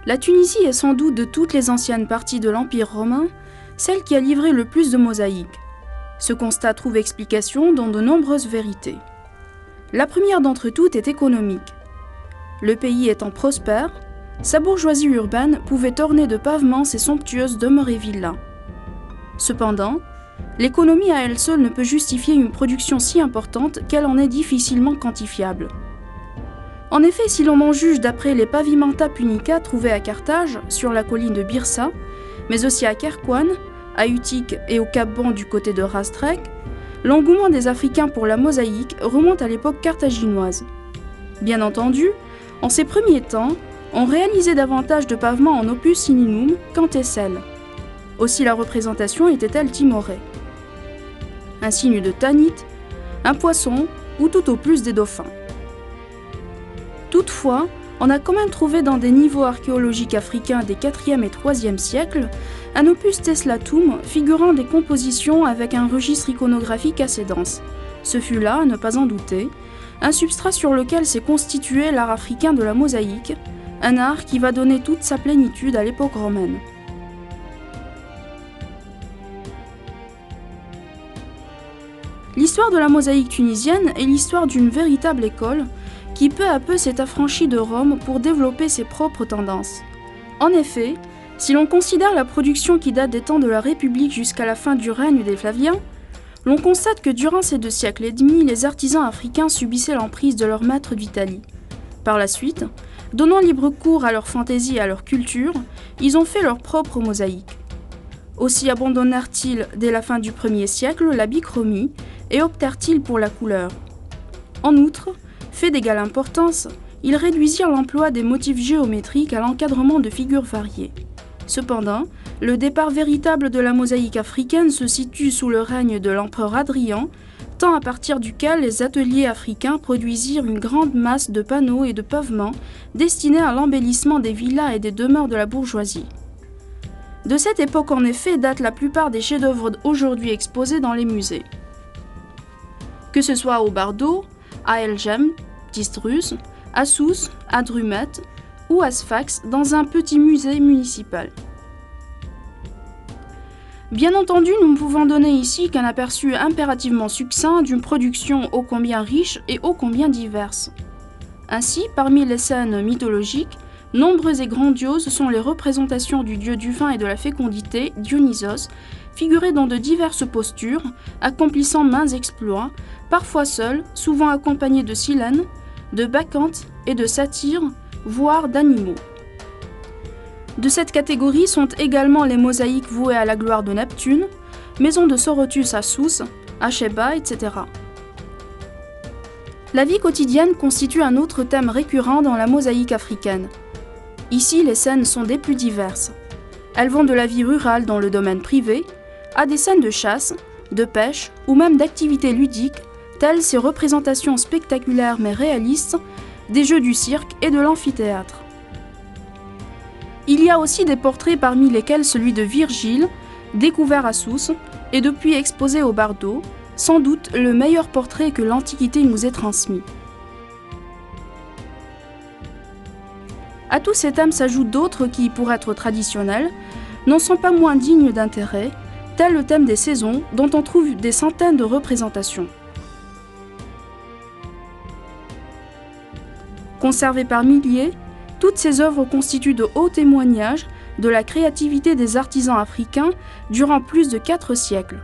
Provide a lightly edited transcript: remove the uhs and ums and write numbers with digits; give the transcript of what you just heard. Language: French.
La Tunisie est sans doute de toutes les anciennes parties de l'Empire romain, celle qui a livré le plus de mosaïques. Ce constat trouve explication dans de nombreuses vérités. La première d'entre toutes est économique. Le pays étant prospère, sa bourgeoisie urbaine pouvait orner de pavements ses somptueuses demeures et villas. Cependant, l'économie à elle seule ne peut justifier une production si importante qu'elle en est difficilement quantifiable. En effet, si l'on en juge d'après les pavimenta punica trouvés à Carthage, sur la colline de Byrsa, mais aussi à Kérkouane, à Utique et au Cap Bon du côté de Rastrek, l'engouement des Africains pour la mosaïque remonte à l'époque carthaginoise. Bien entendu, en ces premiers temps, on réalisait davantage de pavements en opus sininum qu'en tesselle. Aussi la représentation était-elle timorée. Un signe de Tanit, un poisson ou tout au plus des dauphins. Toutefois, on a quand même trouvé dans des niveaux archéologiques africains des 4e et 3e siècles un opus teslatum figurant des compositions avec un registre iconographique assez dense. Ce fut là, à ne pas en douter, un substrat sur lequel s'est constitué l'art africain de la mosaïque, un art qui va donner toute sa plénitude à l'époque romaine. L'histoire de la mosaïque tunisienne est l'histoire d'une véritable école qui peu à peu s'est affranchie de Rome pour développer ses propres tendances. En effet, si l'on considère la production qui date des temps de la République jusqu'à la fin du règne des Flaviens, l'on constate que durant ces 2 siècles et demi, les artisans africains subissaient l'emprise de leurs maîtres d'Italie. Par la suite, donnant libre cours à leur fantaisie et à leur culture, ils ont fait leur propre mosaïque. Aussi abandonnèrent-ils dès la fin du 1er siècle la bichromie et optèrent-ils pour la couleur. En outre, fait d'égale importance, ils réduisirent l'emploi des motifs géométriques à l'encadrement de figures variées. Cependant, le départ véritable de la mosaïque africaine se situe sous le règne de l'empereur Hadrian, temps à partir duquel les ateliers africains produisirent une grande masse de panneaux et de pavements destinés à l'embellissement des villas et des demeures de la bourgeoisie. De cette époque en effet datent la plupart des chefs-d'œuvre aujourd'hui exposés dans les musées. Que ce soit au Bardo, à El Jem, Tistrus, à Sousse, à Drumet ou à Sfax dans un petit musée municipal. Bien entendu, nous ne pouvons donner ici qu'un aperçu impérativement succinct d'une production ô combien riche et ô combien diverse. Ainsi, parmi les scènes mythologiques, nombreuses et grandioses sont les représentations du dieu du vin et de la fécondité, Dionysos, figuré dans de diverses postures, accomplissant maints exploits, parfois seul, souvent accompagné de silènes, de bacchantes et de satyres, voire d'animaux. De cette catégorie sont également les mosaïques vouées à la gloire de Neptune, maison de Sorotus à Sousse, à Sheba, etc. La vie quotidienne constitue un autre thème récurrent dans la mosaïque africaine. Ici, les scènes sont des plus diverses. Elles vont de la vie rurale dans le domaine privé, à des scènes de chasse, de pêche ou même d'activités ludiques, telles ces représentations spectaculaires mais réalistes des jeux du cirque et de l'amphithéâtre. Il y a aussi des portraits parmi lesquels celui de Virgile, découvert à Sousse et depuis exposé au Bardo, sans doute le meilleur portrait que l'Antiquité nous ait transmis. À tous ces thèmes s'ajoutent d'autres qui, pour être traditionnels, n'en sont pas moins dignes d'intérêt, tel le thème des saisons dont on trouve des centaines de représentations. Conservées par milliers, toutes ces œuvres constituent de hauts témoignages de la créativité des artisans africains durant plus de 4 siècles.